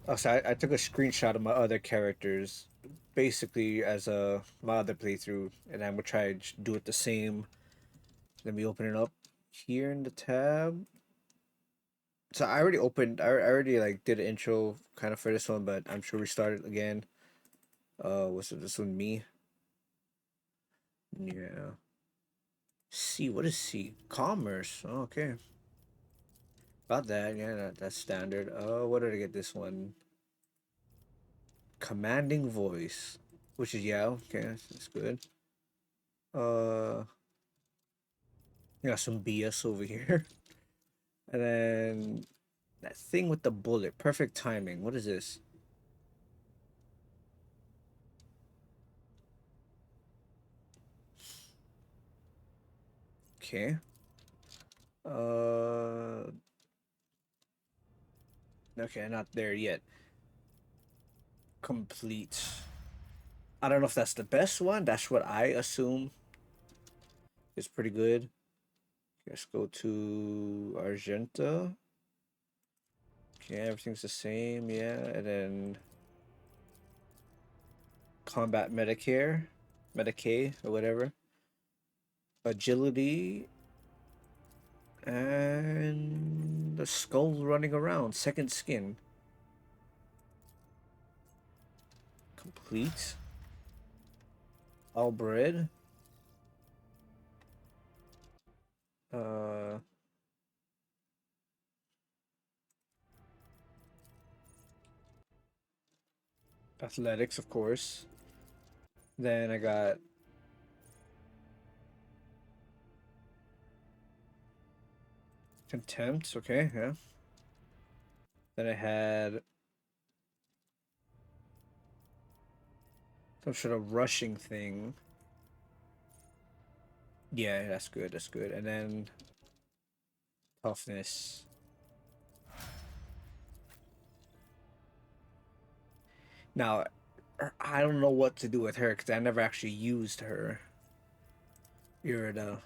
Oh, so I took a screenshot of my other characters, basically as my other playthrough, and I'm gonna try to do it the same. Let me open it up here in the tab. So I already opened. I already like did an intro kind of for this one, but I'm sure we started again. What's it? This one me? Yeah. C. What is C? Commerce. Oh, okay. About that. Yeah, that's standard. What did I get this one? Commanding voice, which is yeah. Okay, that's good. Uh, got some BS over here, and then that thing with the bullet. Perfect timing. What is this? Okay. Uh, okay, not there yet. Complete. I don't know if that's the best one. That's what I assume. It's pretty good. Let's go to Argenta. Okay, everything's the same, yeah. And then combat Medicare, Medicaid, or whatever. Agility, and the skull running around. Second skin. Complete. All bread. Uh, athletics, of course. Then I got contempt. Okay, yeah. Then I had some sort of rushing thing. Yeah, that's good. That's good. And then toughness. Now, I don't know what to do with her because I never actually used her. Irida.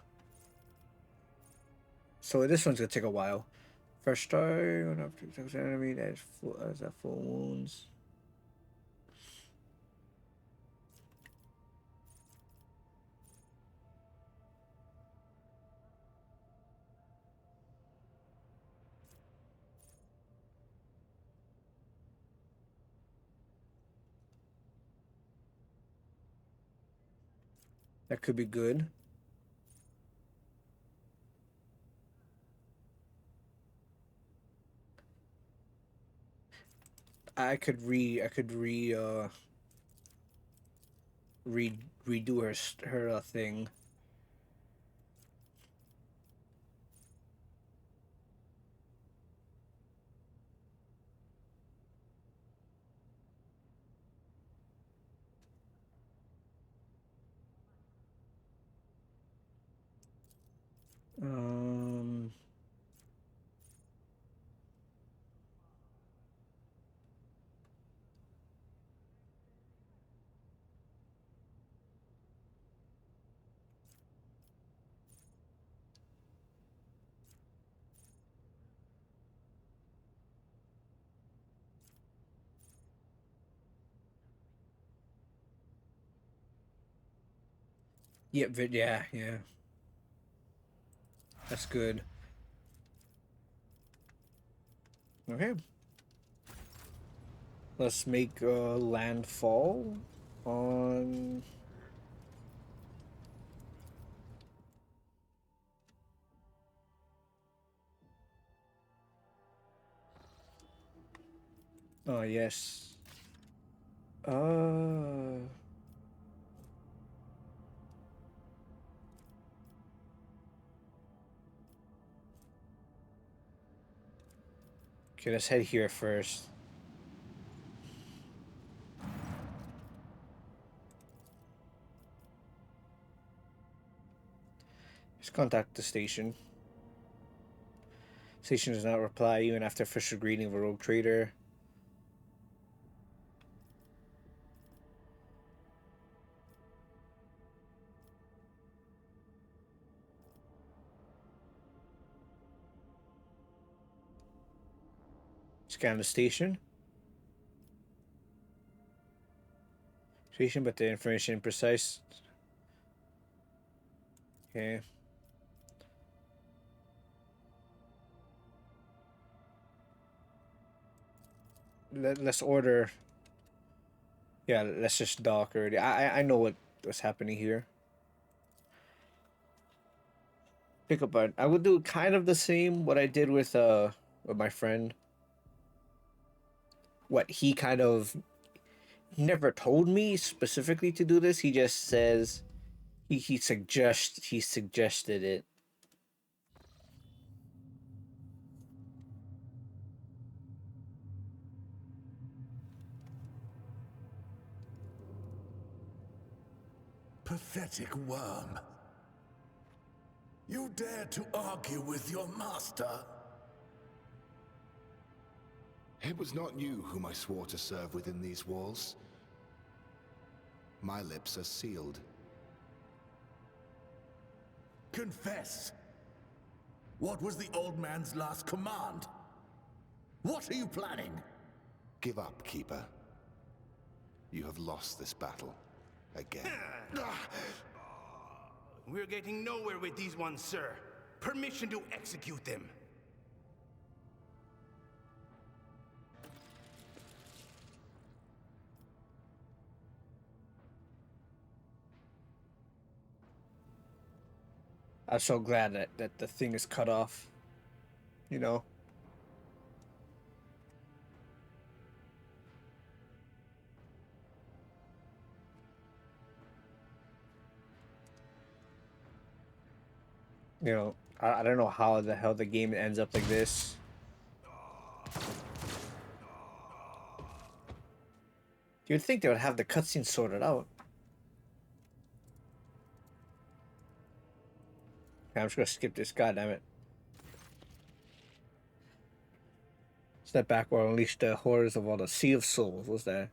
So this one's gonna take a while. First try, when up to enemy that is full as a full wounds. That could be good. I could re redo her thing. Um, yeah, yeah, yeah. That's good. Okay, let's make landfall on. Oh yes. Uh, okay, let's head here first. Let's contact the station. Station does not reply even after official greeting of a rogue trader. Scan the station. Patient, but the information imprecise. Okay. Let's order. Yeah, let's just dock already. I know what's happening here. Pick up button. I would do kind of the same what I did with my friend. What he kind of never told me specifically to do this. He just says he suggested it. Pathetic worm. You dare to argue with your master? It was not you whom I swore to serve within these walls. My lips are sealed. Confess. What was the old man's last command? What are you planning? Give up, Keeper. You have lost this battle. Again. We're getting nowhere with these ones, sir. Permission to execute them. I'm so glad that the thing is cut off. You know. You know, I don't know how the hell the game ends up like this. You'd think they would have the cutscene sorted out. Okay, I'm just gonna skip this. God damn it! Step back or unleash the horrors of all the Sea of Souls. What's that?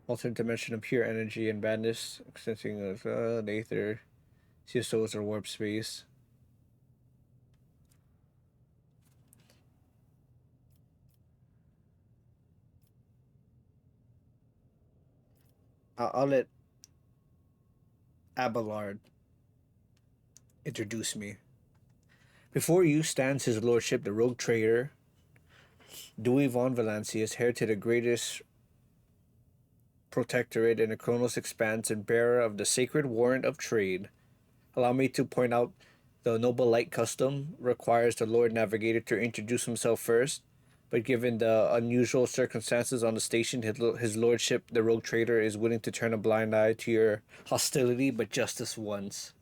Alternate dimension of pure energy and madness, extending of the Aether. Sea of Souls or warp space. I'll let Abelard introduce me. Before you stands his lordship, the rogue trader, Dewey von Valancius, heir to the greatest protectorate in the Chronos Expanse and bearer of the sacred warrant of trade. Allow me to point out the noble light custom requires the Lord Navigator to introduce himself first, but given the unusual circumstances on the station, his lordship, the rogue trader, is willing to turn a blind eye to your hostility, but just this once.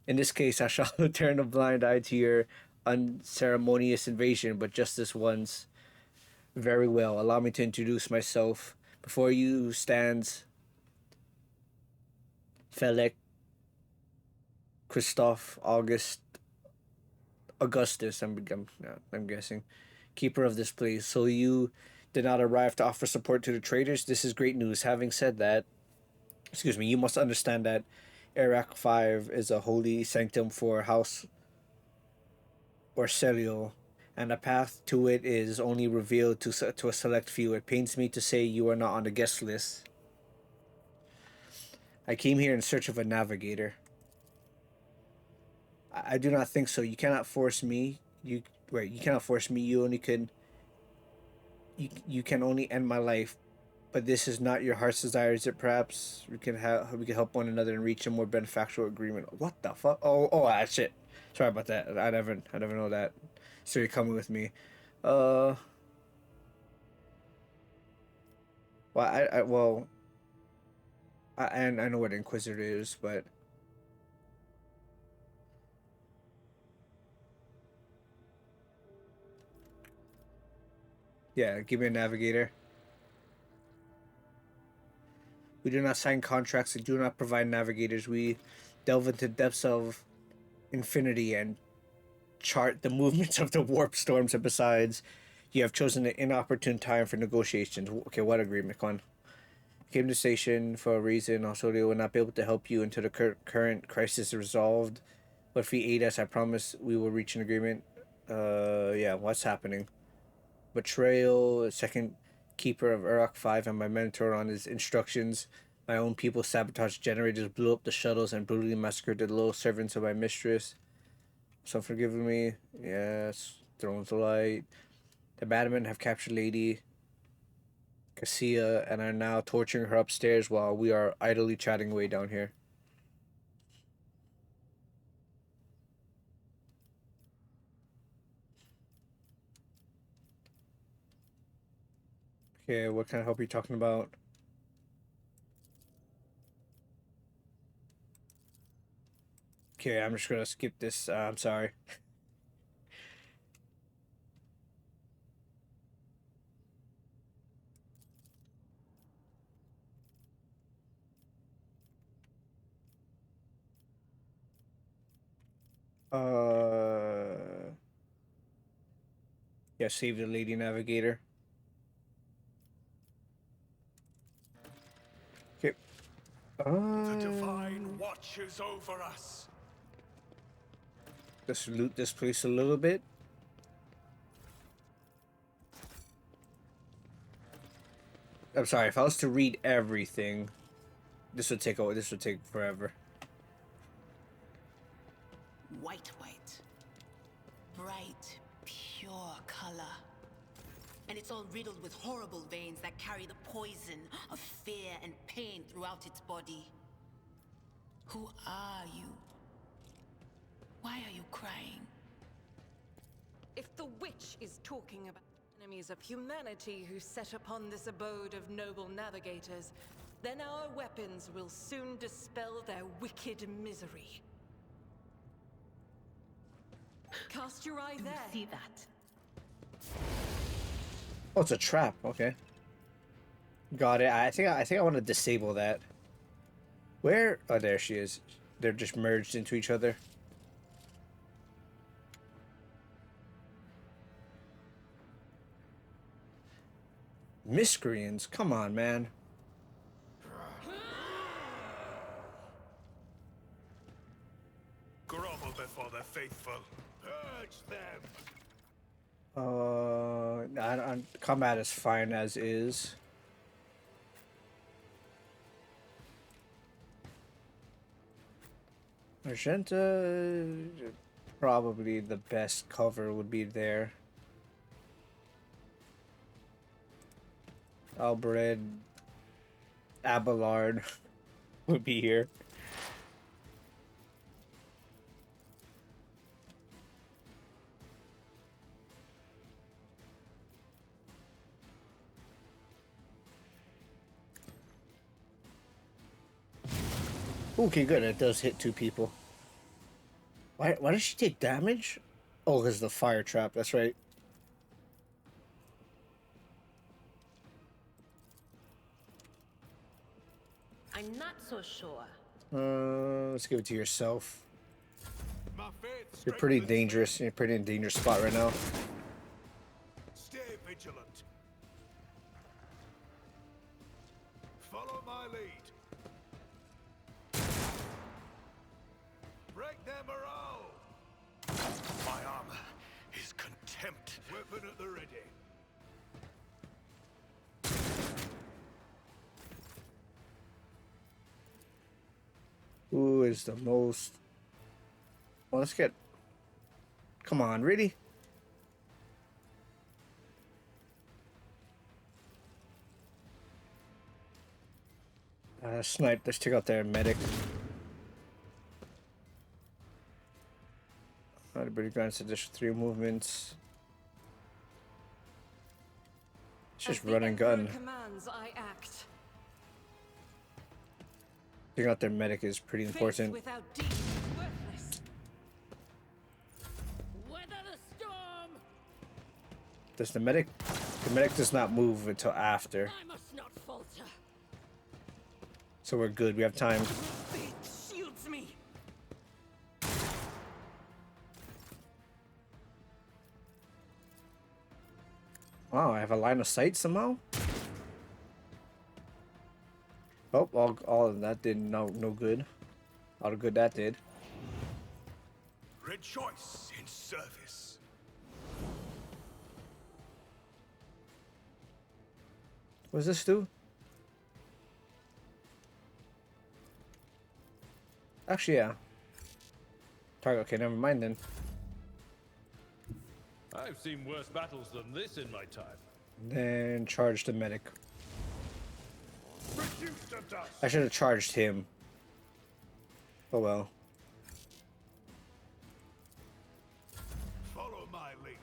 In this case, I shall turn a blind eye to your unceremonious invasion, but just this once. Very well. Allow me to introduce myself. Before you stands Felix Christoph Augustus. I'm guessing, keeper of this place. So you did not arrive to offer support to the traders. This is great news. Having said that, excuse me, you must understand that Eurac 5 is a holy sanctum for House Orcelio, and the path to it is only revealed to a select few. It pains me to say you are not on the guest list. I came here in search of a navigator. I do not think so. You cannot force me. You right. You cannot force me. You only can. You can only end my life, but this is not your heart's desire. Is it? Perhaps we can help one another and reach a more beneficial agreement. What the fuck? Shit. Sorry about that. I never know that. So you're coming with me. Uh. Well, and I know what Inquisitor is, but yeah, give me a navigator. We do not sign contracts and do not provide navigators. We delve into depths of infinity and chart the movements of the warp storms. And besides, you have chosen an inopportune time for negotiations. Okay, what agreement, Con? Came to the station for a reason. Also, they will not be able to help you until the current crisis is resolved. But if you aid us, I promise we will reach an agreement. Yeah, what's happening? Betrayal, second keeper of Eurac 5 and my mentor on his instructions. My own people sabotaged generators, blew up the shuttles, and brutally massacred the loyal servants of my mistress. So forgiving me. Yes. Thrones of Light. The madmen have captured Lady Cassia and are now torturing her upstairs while we are idly chatting away down here. Okay, what kind of help are you talking about? Okay, I'm just gonna skip this. I'm sorry. Yeah, save the Lady Navigator. Okay. The Divine watches over us. Let's loot this place a little bit. I'm sorry, if I was to read everything, this would take forever. White, bright, pure color. And it's all riddled with horrible veins that carry the poison of fear and pain throughout its body. Who are you? Why are you crying? If the witch is talking about enemies of humanity who set upon this abode of noble navigators, then our weapons will soon dispel their wicked misery. Cast your eye there. See that? Oh, it's a trap. Okay. Got it. I think I want to disable that. Where? Oh, there she is. They're just merged into each other. Miscreants? Come on, man. Grovel before the faithful. Purge them. Combat is fine as is. Argenta, probably the best cover would be there. Albred, Abelard would be here. Okay, good. It does hit 2 people. Why does she take damage? Oh, because the fire trap. That's right. I'm not so sure. Let's give it to yourself. My faith You're pretty strengthens me. dangerous. You're pretty in a dangerous spot right now. Stay vigilant. Follow my lead. Break them morale. My armor is contempt. Weapon at the ready. Who is the most... Well, let's get... Come on, really? Snipe. Let's check out their medic. The British grants additional 3 movements. It's just As the run and Emperor gun. commands, I act. Checking out their medic is pretty Faith important. without deed is worthless. Weather the storm! Does the medic... The medic does not move until after. I must not falter. So we're good. We have time. Faith shields me. Wow, I have a line of sight somehow? Oh, all of that did no good. All the good that did. Rejoice in service. What does this do? Actually, yeah. Target. Okay, never mind then. I've seen worse battles than this in my time. Then charge the medic. Reduced to dust. I should have charged him. Oh well. Follow my lead.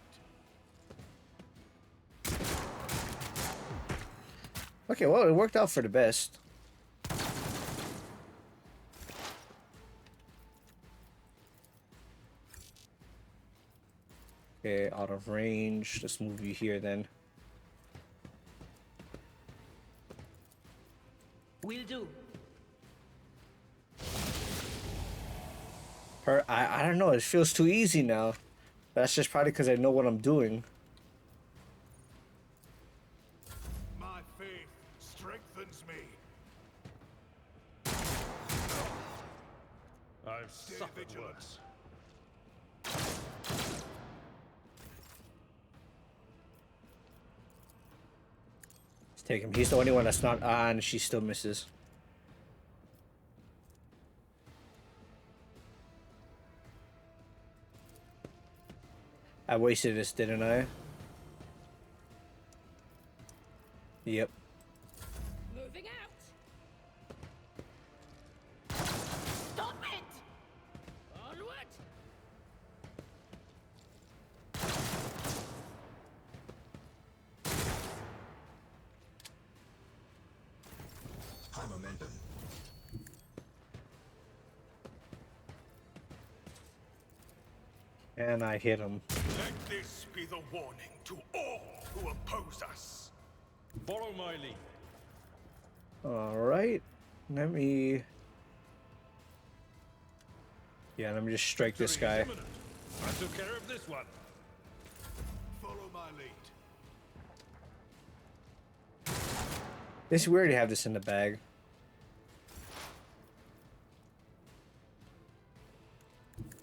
Okay, well, it worked out for the best. Okay, out of range. Let's move you here then. Will do. I don't know, it feels too easy now. That's just probably because I know what I'm doing. My faith strengthens me. I've suffered worse. Let's take him. He's the only one that's not on. She still misses. I wasted this, didn't I? Yep. Moving out. Stop it! Onward! High momentum. And I hit him. Let this be the warning to all who oppose us. Follow my lead. Alright. Let me... Yeah, let me just strike this Victory is guy. imminent. I took care of this one. Follow my lead. We already have this in the bag.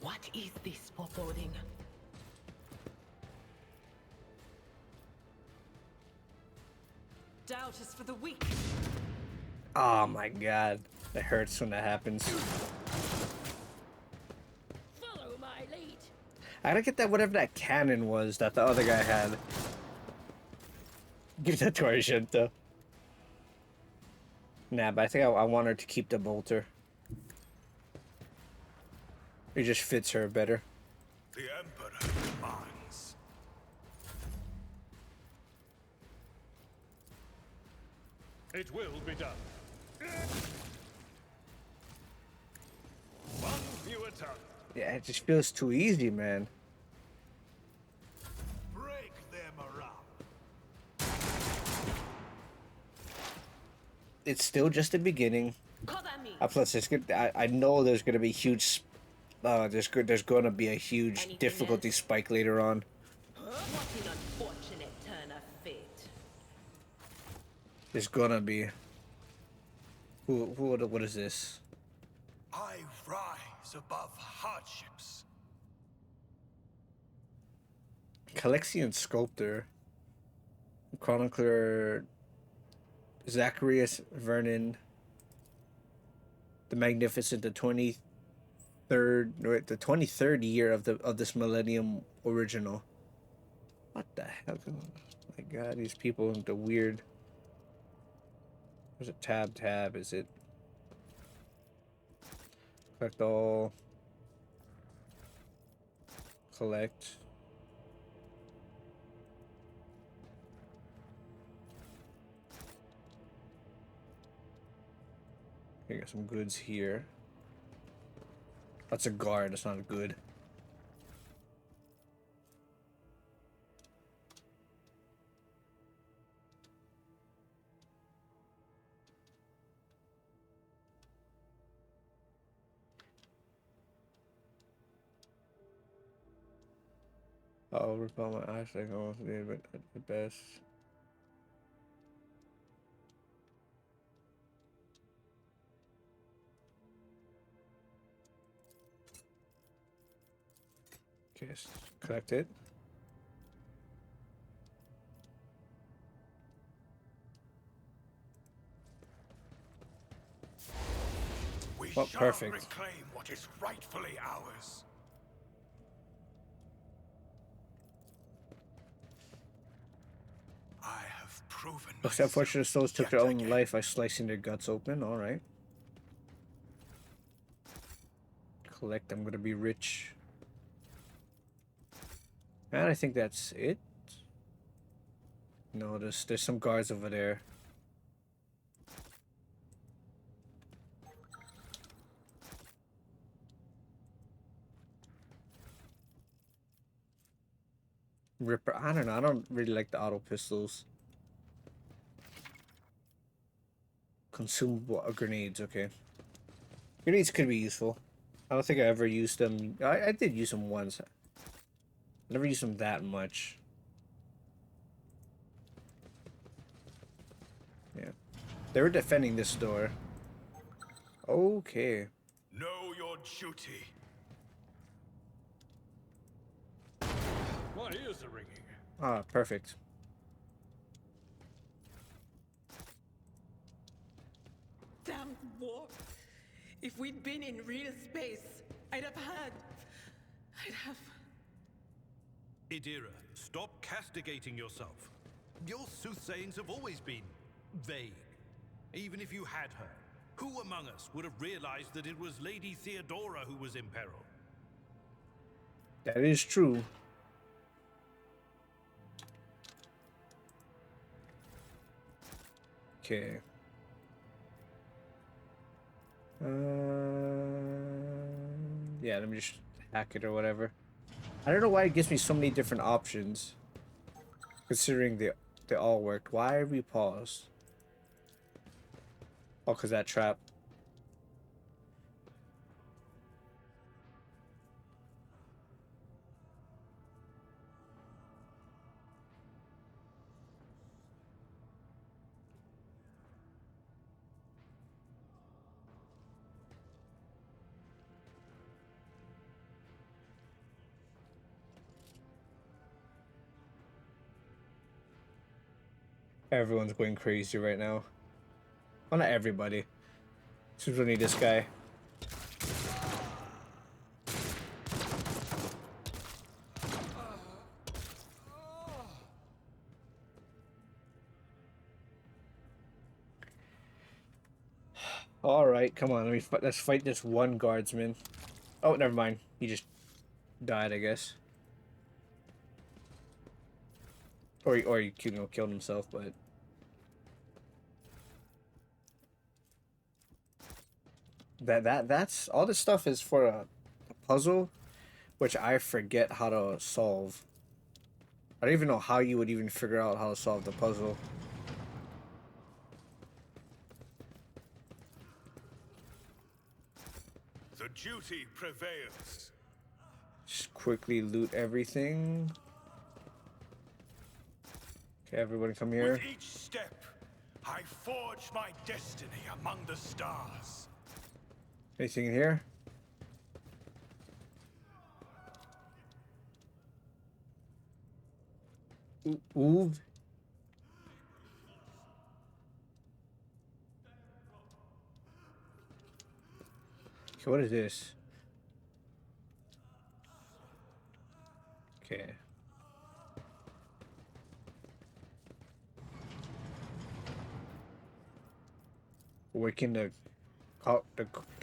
What is this foreboding? Doubt is for the weak. Oh my god. That hurts when that happens. Follow my lead. I gotta get that whatever that cannon was that the other guy had. Give that to Argento. Nah, but I think I want her to keep the bolter. It just fits her better. The Emperor commands. It will be done. One fewer tongue. Yeah, it just feels too easy, man. Break them around. It's still just the beginning. Cover me. Plus, it's good. I know there's gonna be huge. There's gonna be a huge Anything difficulty spike later on. What an unfortunate turn of fate. There's gonna be. What is this? I rise above hardships. Calexian sculptor. Chronicler. Zacharias Vernon. The Magnificent, the 23rd year of this millennium original. What the hell? Oh my god, these people into weird. There's a tab. Is it? Collect all. Collect. I got some goods here. That's a guard, that's not good. I'll repel my eyes like almost did, but at the best. Okay, collect it. We Well, shall perfect. reclaim what is rightfully ours. I have proven Looks myself unfortunate souls took their yet own again. life by slicing their guts open. Alright. Collect, I'm gonna be rich. And I think that's it. No, there's some guards over there. Ripper, I don't know, I don't really like the auto pistols. Consumable grenades, okay. Grenades could be useful. I don't think I ever used them. I did use them once. I never used them that much. Yeah. They were defending this door. Okay. Know your duty. My ears are ringing. Ah, perfect. Damn warp. If we'd been in real space, I'd have... Idira, stop castigating yourself. Your soothsayings have always been vague. Even if you had her, who among us would have realized that it was Lady Theodora who was in peril? That is true. Okay. Yeah, let me just hack it or whatever. I don't know why it gives me so many different options. Considering they all worked. Why are we paused? Oh, because that trap. Everyone's going crazy right now. Well, not everybody. Just only this guy. All right, come on. Let's fight this one guardsman. Oh, never mind. He just died, I guess. Or he killed himself, but that's all this stuff is for a puzzle, which I forget how to solve. I don't even know how you would even figure out how to solve the puzzle. The duty prevails. Just quickly loot everything. Okay, everybody come here. With each step, I forge my destiny among the stars. Anything in here? Ooh. Okay, what is this? Okay. Awaken the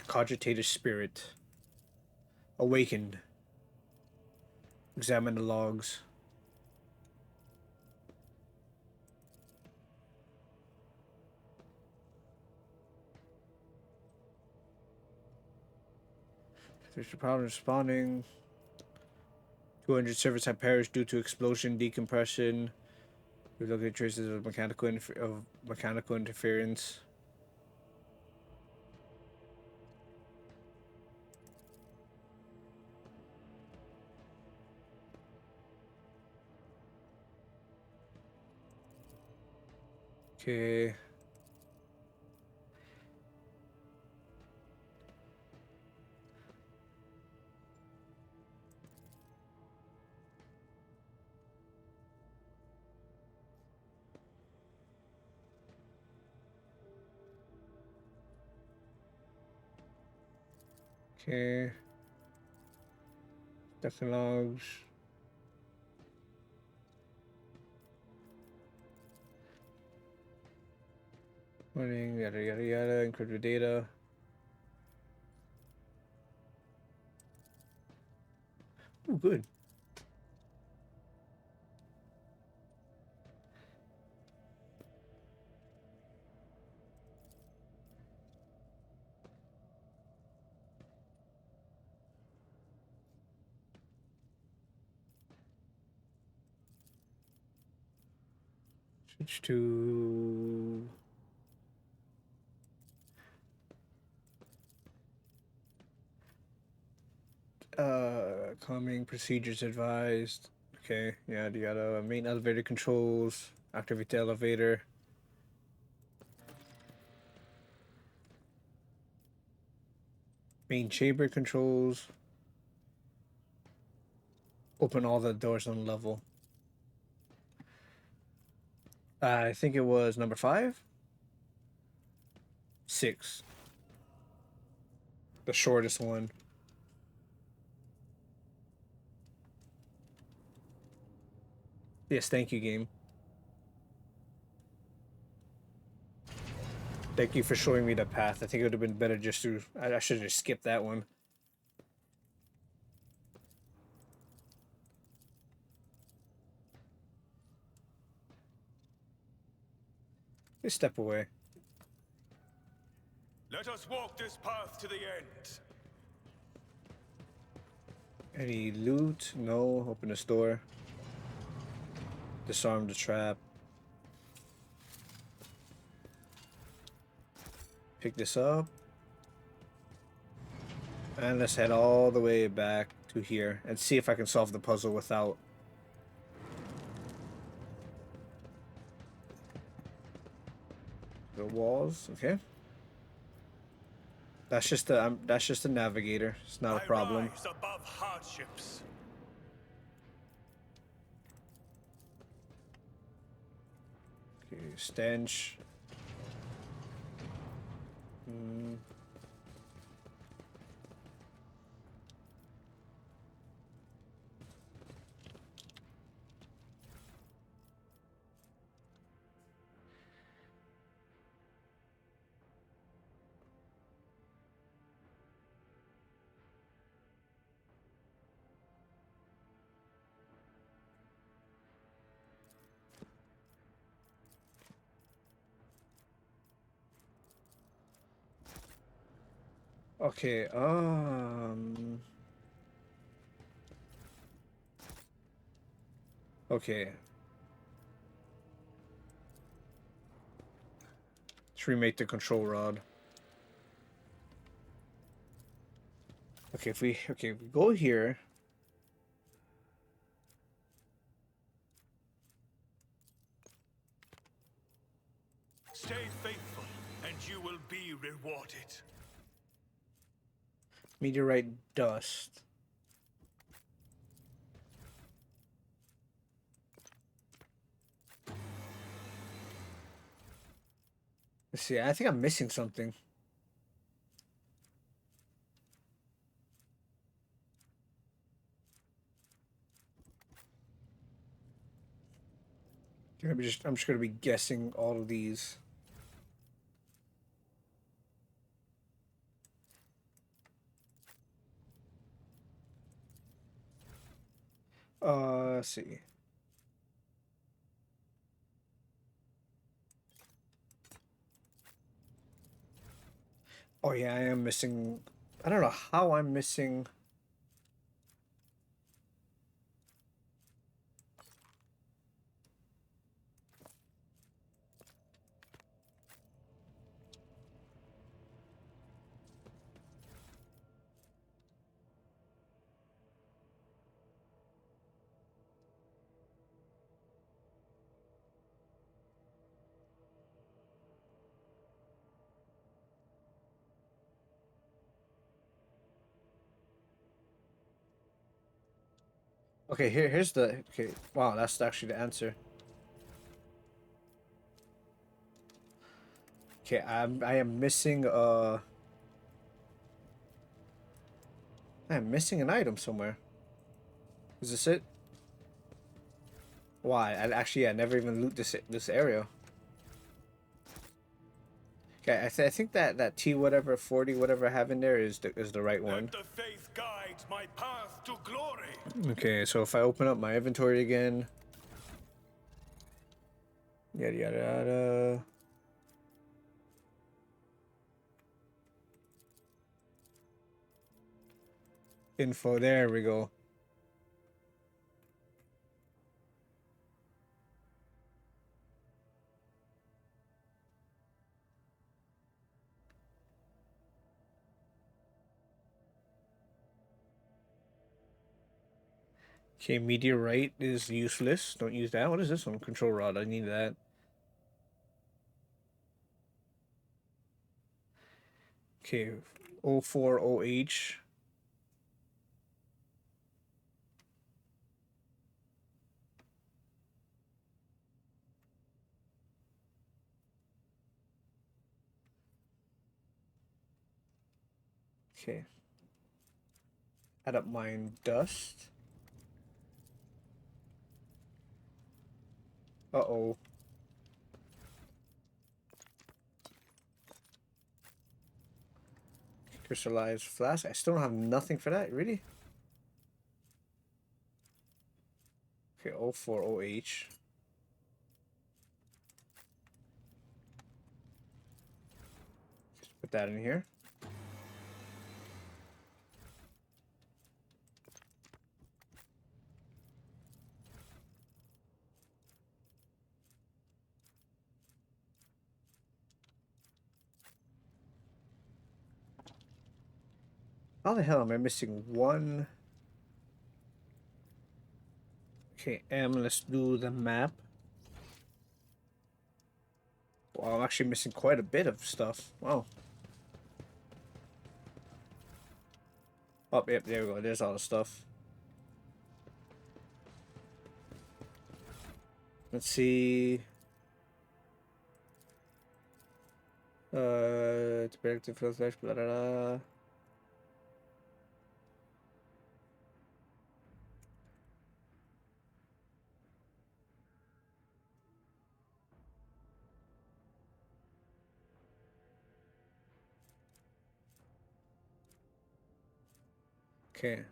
cogitative spirit. Awakened. Examine the logs. There's a problem responding. 200 servers have perished due to explosion, decompression. We look at traces of mechanical interference. Okay. Okay. Logs. Running, yada yada yada, encrypted data. Oh, good. Switch to calming procedures advised. Okay, yeah, you gotta main elevator controls, activate the elevator. Main chamber controls. Open all the doors on the level. I think it was number 5? 6. The shortest one. Yes, thank you, game. Thank you for showing me the path. I think it would have been better just to... I should have just skipped that one. Just step away. Let us walk this path to the end. Any loot? No. Open this door. Disarm the trap. Pick this up. And let's head all the way back to here and see if I can solve the puzzle without... the walls. Okay. That's just a navigator. It's not a problem. I rise above hardships. Okay, stench. Okay, okay. Let's remake the control rod. Okay, if we go here. Stay faithful, and you will be rewarded. Meteorite dust. Let's see, I think I'm missing something. I'm just gonna be guessing all of these. Let's see. Oh yeah, I am missing. I don't know how I'm missing. Okay, here's the okay. Wow, that's actually the answer. Okay, I am missing I'm missing an item somewhere. Is this it? Why? I never even loot this area. Okay, I think that T whatever 40 whatever I have in there is the right one. Let the faith guide my path to glory. Okay, so if I open up my inventory again, yada yada yada. Info, there we go. Okay, meteorite is useless. Don't use that. What is this one? Control rod. I need that. Okay, 040H. Okay. Add up mine dust. Uh-oh. Crystallized flask. I still don't have nothing for that, really? Okay, 040H. Just put that in here. How the hell am I missing one? Okay, let's do the map. Wow, I'm actually missing quite a bit of stuff. Wow. Oh, yep, there we go. There's all the stuff. Let's see. It's predictive for flash, blah, blah, blah. Okay.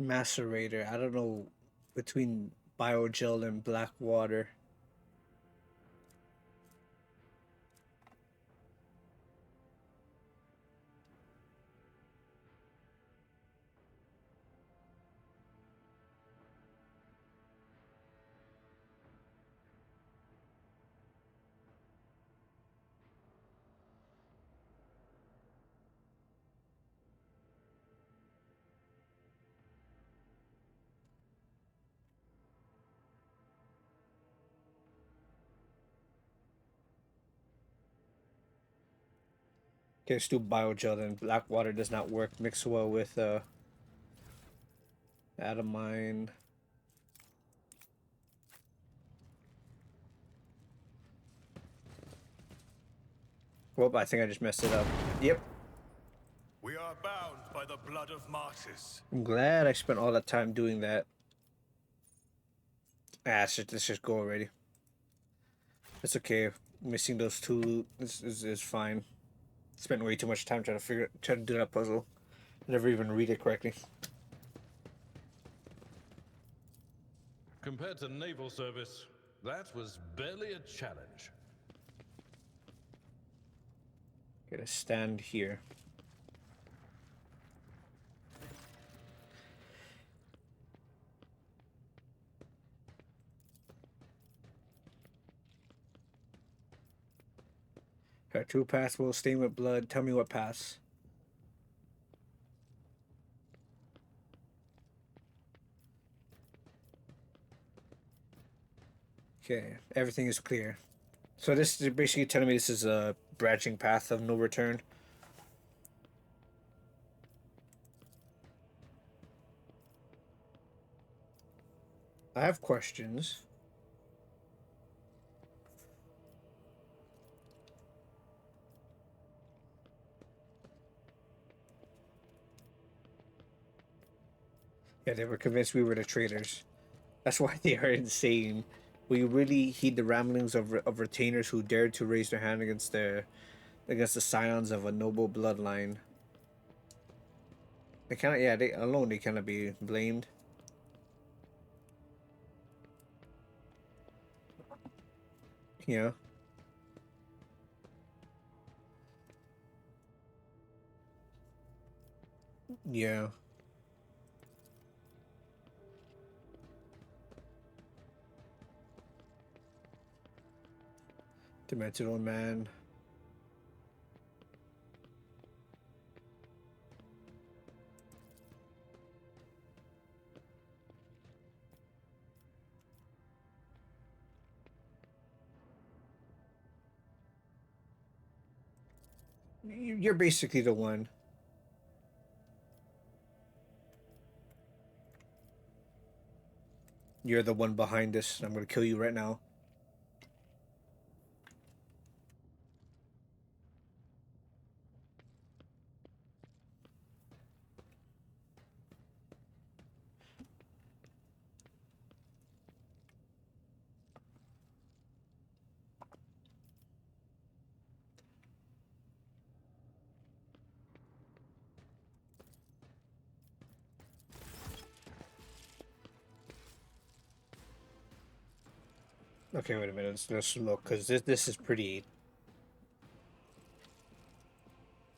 Macerator. I don't know between biogel and black water. Okay, let's do biogel then. Black water does not work. Mix well with adamine. Well, I think I just messed it up. Yep. We are bound by the blood of martyrs. I'm glad I spent all that time doing that. Let's just go already. It's okay. Missing those two is fine. Spent way too much time trying to do that puzzle. Never even read it correctly. Compared to naval service, that was barely a challenge. Gotta stand here. Got two paths will stain with blood. Tell me what paths. Okay, everything is clear. So this is basically telling me this is a branching path of no return. I have questions. Yeah, they were convinced we were the traitors. That's why they are insane. We really heed the ramblings of retainers who dared to raise their hand against the scions of a noble bloodline. They cannot, yeah, they cannot be blamed. Yeah. Yeah. Demented old man. You're basically the one. You're the one behind this. I'm gonna kill you right now. Okay, wait a minute. Let's look, because this is pretty.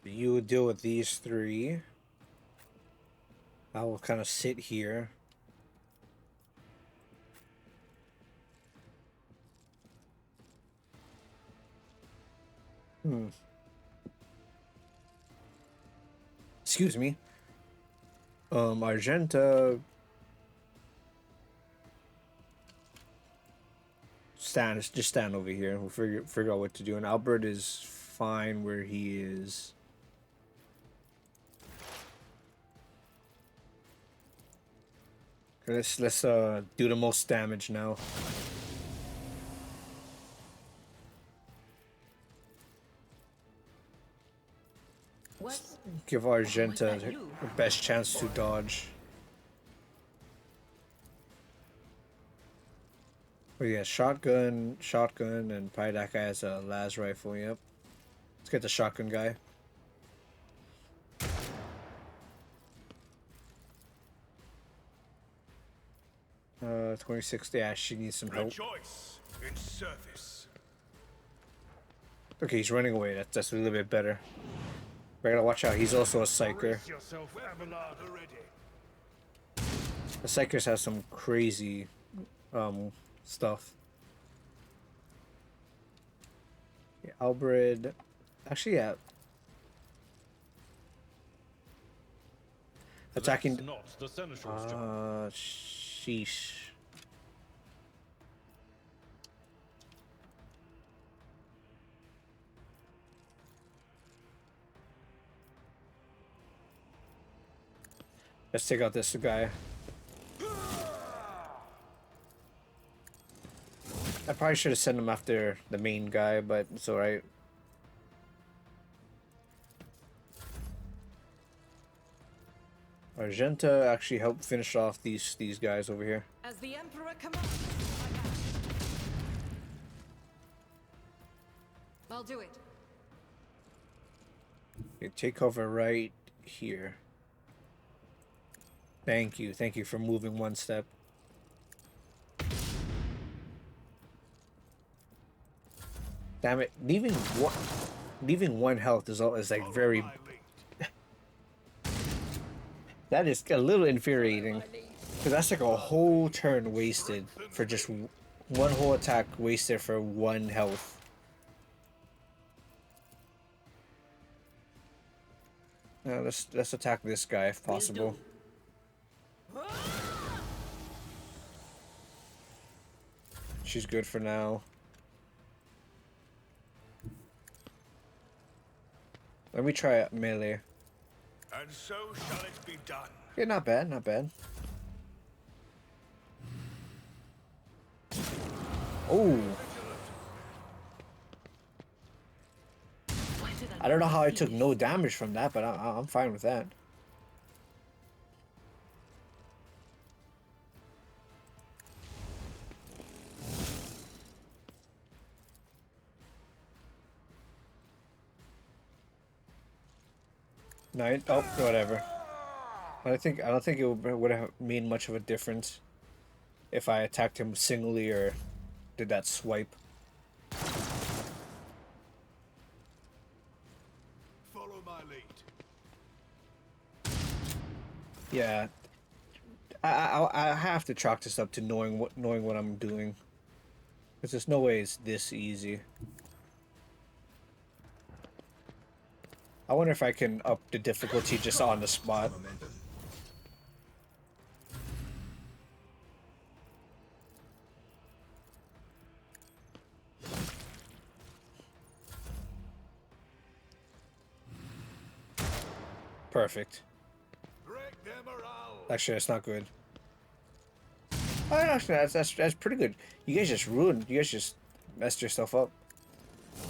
You deal with these three. I will kind of sit here. Excuse me. Argenta. Just stand over here. We'll figure out what to do. And Albert is fine where he is. Let's do the most damage now. What? Give Argenta the best chance to dodge. Oh yeah, shotgun, and probably that guy has a las rifle. Yep. Let's get the shotgun guy. 26. Yeah, she needs some help. Rejoice in service. Okay, he's running away. That's a little bit better. We gotta watch out. He's also a psyker. Brace yourself, Abelard already. The psychers have some crazy stuff. Yeah, Albred. Actually, yeah. Attacking. That's not the seneschal's job. Sheesh. Let's take out this guy. I probably should have sent him after the main guy, but it's alright. Argenta actually helped finish off these guys over here. As the Emperor commands, I'll do it. Okay, take cover right here. Thank you for moving one step. Damn it! Leaving one health is like very. That is a little infuriating, because that's like a whole turn wasted for just one whole attack wasted for one health. Now let's attack this guy if possible. She's good for now. Let me try melee. And so shall it be done. Yeah, not bad, not bad. Oh. I don't know how I took no damage from that, but I'm fine with that. 9. Oh, whatever. I don't think it would have made much of a difference if I attacked him singly or did that swipe. Follow my lead. Yeah, I have to chalk this up to knowing what I'm doing, because there's no way it's this easy. I wonder if I can up the difficulty just on the spot. Perfect. Break their morale. Actually, that's not good. Oh, actually, that's pretty good. You guys just ruined. You guys just messed yourself up.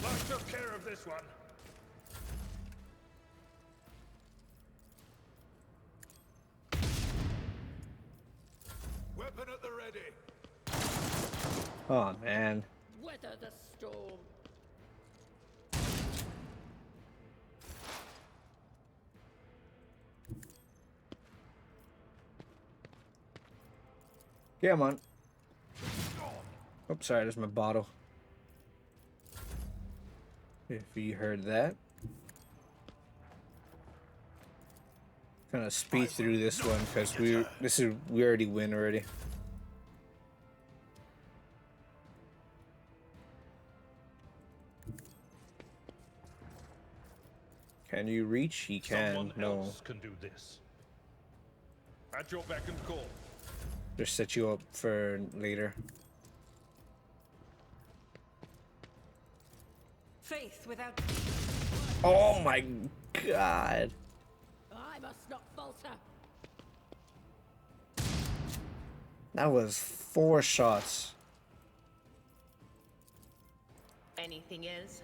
I took care of this one. Weapon at the ready. Oh man. Weather the storm. Yeah, man. Oops, sorry, there's my bottle. If you heard that. Kind of speed through this one because we already win already. Can you reach? He can. Someone No. else can do this. At your beck and call. Just set you up for later. Faith without... Oh my god. I must not falter. That was 4 shots. Anything is?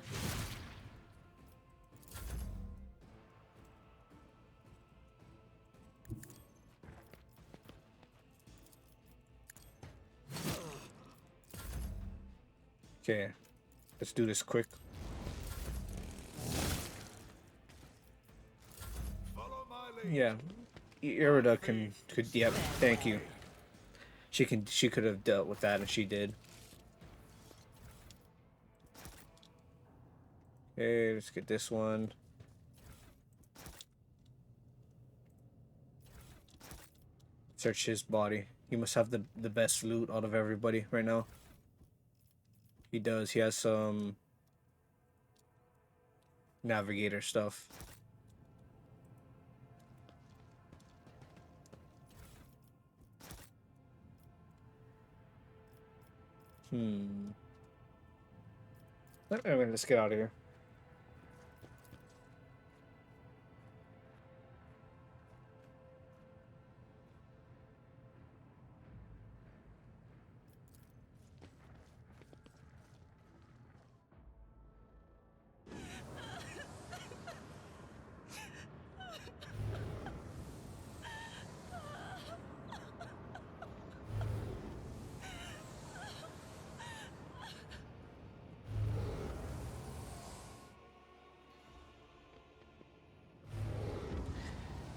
Okay. Let's do this quick. Follow my lead. Yeah. Eurac could yep, thank you. She could have dealt with that if she did. Okay, let's get this one. Search his body. He must have the best loot out of everybody right now. He does. He has some Navigator stuff. Anyway, let's get out of here.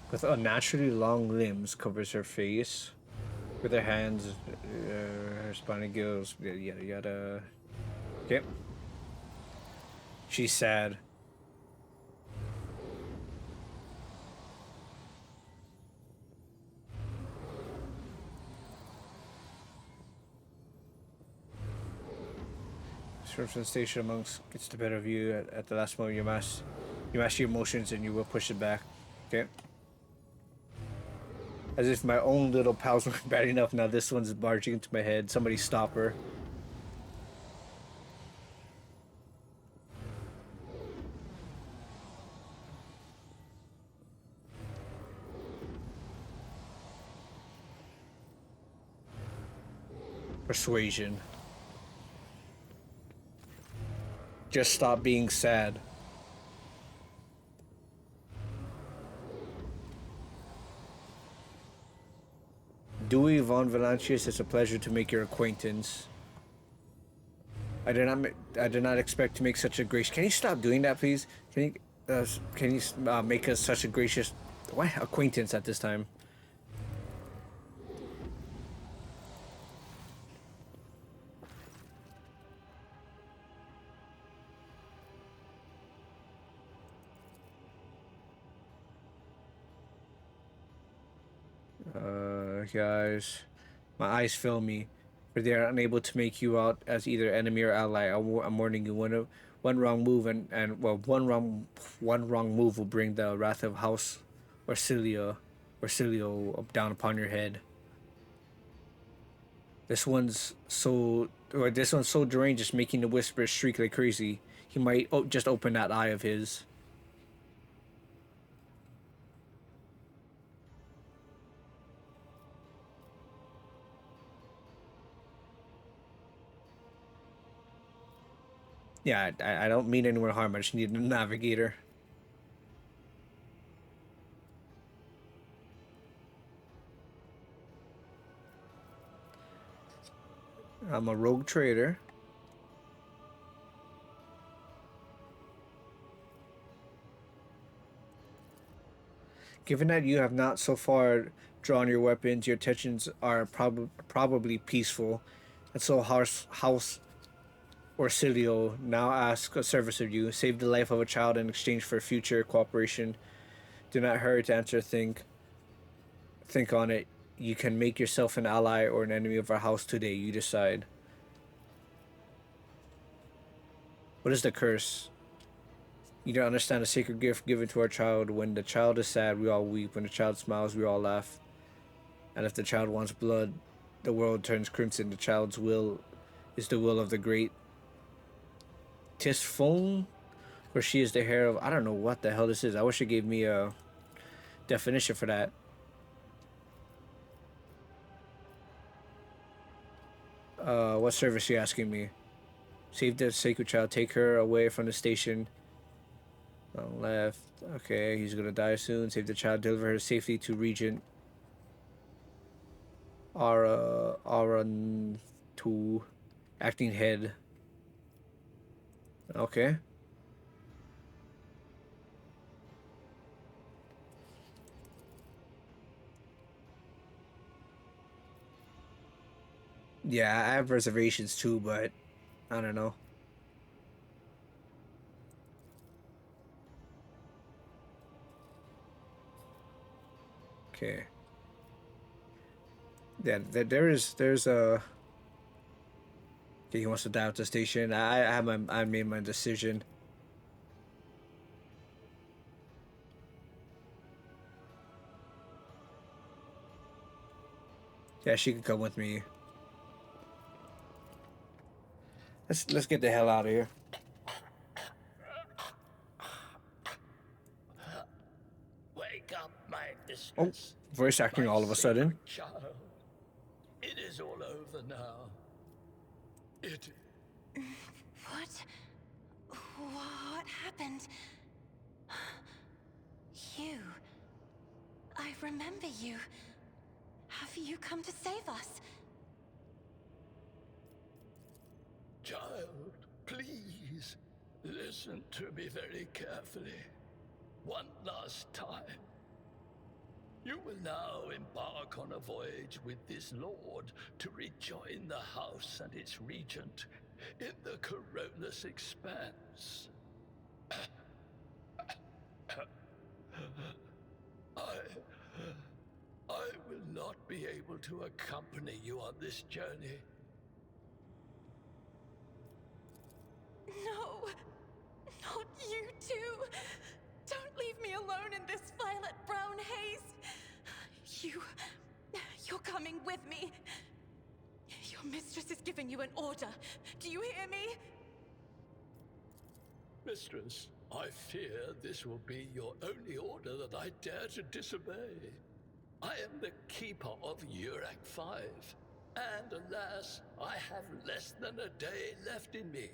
With unnaturally long limbs, covers her face. With her hands, her spiny gills, yada yada. Okay. She's sad. From the station amongst gets the better of you at the last moment. You master your emotions and you will push it back. Okay. As if my own little pals weren't bad enough, now this one's barging into my head. Somebody stop her. Persuasion. Just stop being sad. Dewey Von Valancius, it's a pleasure to make your acquaintance. I did not expect to make such a grace. Can you stop doing that, please? Can you? Can you make us such a gracious acquaintance at this time? Guys, my eyes fail me, for they are unable to make you out as either enemy or ally. I'm warning you. One wrong move and well, one wrong move will bring the wrath of House Orsilio down upon your head. This one's so deranged, just making the whispers shriek like crazy. He might just open that eye of his. Yeah, I don't mean any more harm. I just need a navigator. I'm a rogue trader. Given that you have not so far drawn your weapons, your intentions are probably peaceful, and so House Orsilio now asks a service of you: save the life of a child in exchange for future cooperation. Do not hurry to answer. Think on it. You can make yourself an ally or an enemy of our house today. You decide. What is the curse? You don't understand the sacred gift given to our child. When the child is sad, we all weep. When the child smiles, we all laugh. And if the child wants blood, the world turns crimson. The child's will is the will of the great Tisphone, for she is the heir of... I don't know what the hell this is. I wish it gave me a definition for that. What service are you asking me? Save the sacred child. Take her away from the station. On left. Okay, he's gonna die soon. Save the child. Deliver her safely to Regent Aran 2. Acting head. Okay. Yeah, I have reservations too, but I don't know. Okay. Yeah, there's a... Okay, he wants to die at the station. I made my decision. Yeah, she can come with me. Let's get the hell out of here. Wake up, my Oh, mistress. voice acting all of a sudden. Child. It is all over now. It... What happened? You. I remember you. Have you come to save us? Child, please, listen to me very carefully. One last time. You will now embark on a voyage with this lord to rejoin the house and its regent in the Corollas Expanse. I will not be able to accompany you on this journey. No! Not you too! Don't leave me alone in this violet-brown haze! You're coming with me! Your mistress is giving you an order. Do you hear me? Mistress, I fear this will be your only order that I dare to disobey. I am the keeper of Eurac 5, and alas, I have less than a day left in me.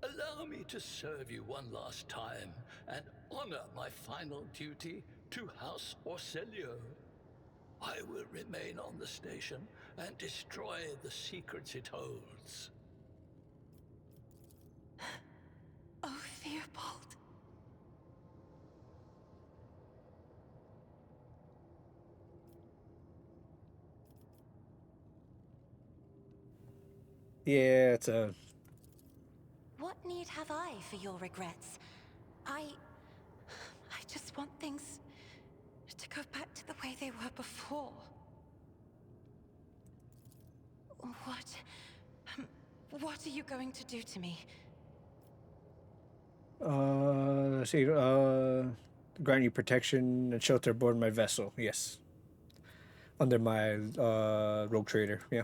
Allow me to serve you one last time and honor my final duty to House Orsilio. I will remain on the station and destroy the secrets it holds. Oh, Theobald. Yeah, it's a... What need have I for your regrets? I just want things to go back to the way they were before. What are you going to do to me? Let's see, grant you protection and shelter aboard my vessel. Yes. Under my, rogue trader. Yeah.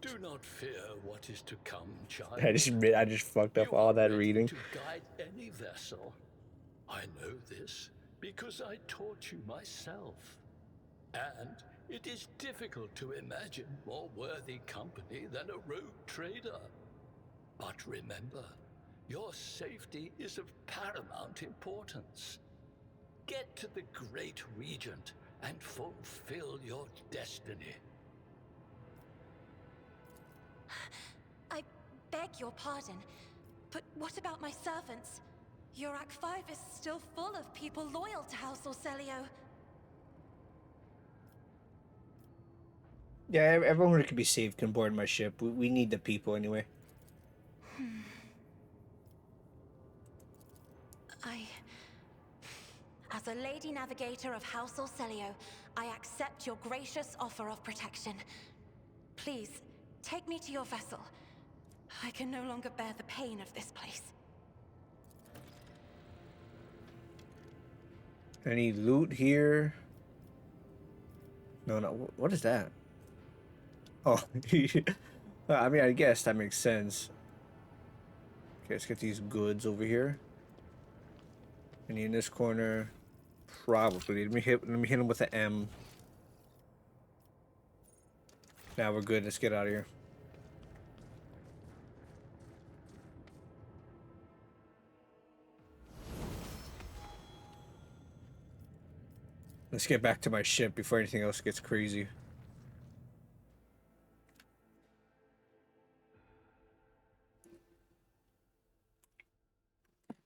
Do not fear what is to come, child. I just fucked up You all are that ready reading. to guide any vessel. I know this because I taught you myself. And it is difficult to imagine more worthy company than a rogue trader. But remember, your safety is of paramount importance. Get to the Great Regent and fulfill your destiny. I beg your pardon, but what about my servants? Eurac 5 is still full of people loyal to House Orselio. Yeah, everyone who can be saved can board my ship. We need the people anyway. As a Lady Navigator of House Orselio, I accept your gracious offer of protection. Please, take me to your vessel. I can no longer bear the pain of this place. Any loot here? No, no. What is that? Oh, I mean, I guess that makes sense. Okay, let's get these goods over here. Any in this corner? Probably. Let me hit him with the M. Now we're good. Let's get out of here. Let's get back to my ship before anything else gets crazy.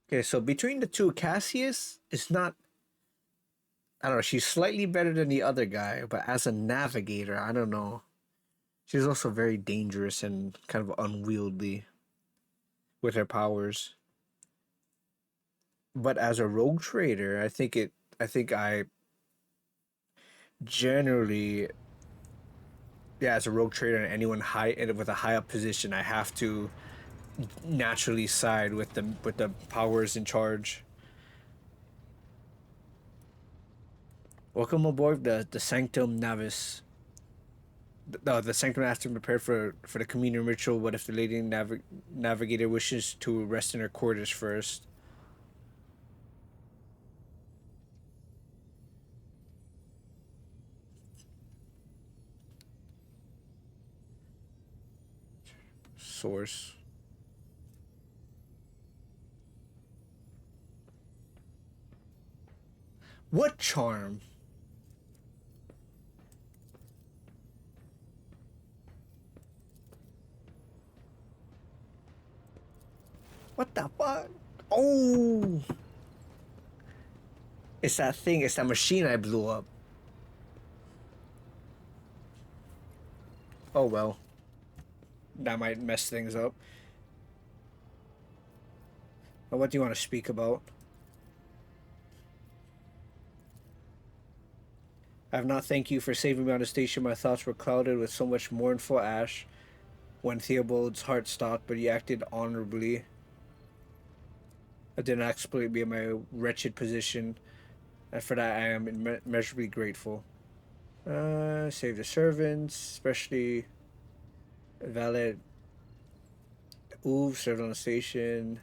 Okay, so between the two, Cassius is not... I don't know, she's slightly better than the other guy, but as a navigator, I don't know. She's also very dangerous and kind of unwieldy with her powers. But as a rogue trader, I think I generally, yeah, as a rogue trader and anyone high with a high up position, I have to naturally side with the powers in charge. Welcome aboard the Sanctum Navis. The Sanctum has to prepare for the communion ritual. What if the Lady Navigator wishes to rest in her quarters first? Source. What charm? What the fuck? Oh! It's that thing. It's that machine I blew up. Oh well. That might mess things up. But what do you want to speak about? I have not thanked you for saving me on the station. My thoughts were clouded with so much mournful ash when Theobald's heart stopped, but he acted honorably. I did not exploit me in my wretched position, and for that I am immeasurably grateful. Save the servants, especially Valet Uve served on the station.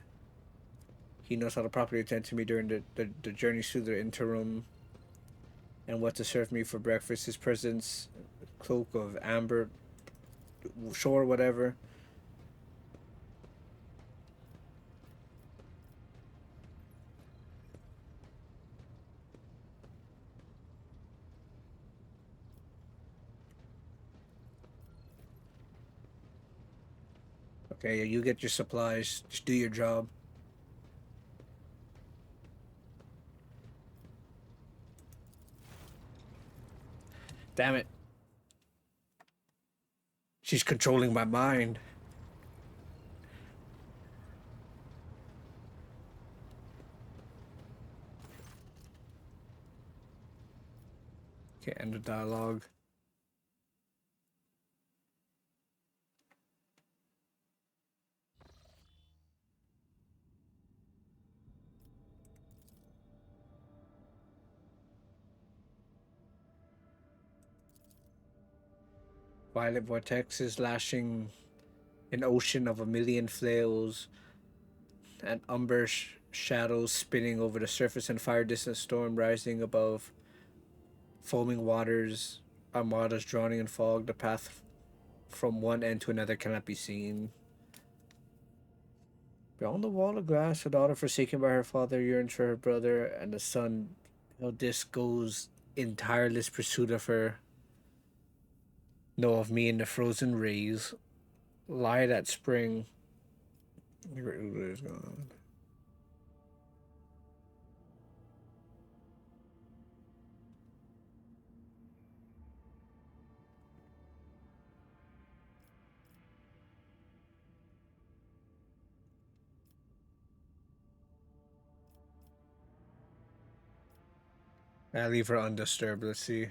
He knows how to properly attend to me during the journey through the interim, and what to serve me for breakfast. His presence, cloak of amber, shore, whatever. Okay, you get your supplies. Just do your job. Damn it. She's controlling my mind. Okay, end of dialogue. Violet vortexes lashing an ocean of a million flails, and umber shadows spinning over the surface, and fire distant storm rising above foaming waters, armadas drowning in fog. The path from one end to another cannot be seen. Beyond the wall of glass, a daughter forsaken by her father yearns for her brother, and the sun, this goes in tireless pursuit of her. Know of me in the frozen rays, lie that spring. Is gone. I leave her undisturbed. Let's see.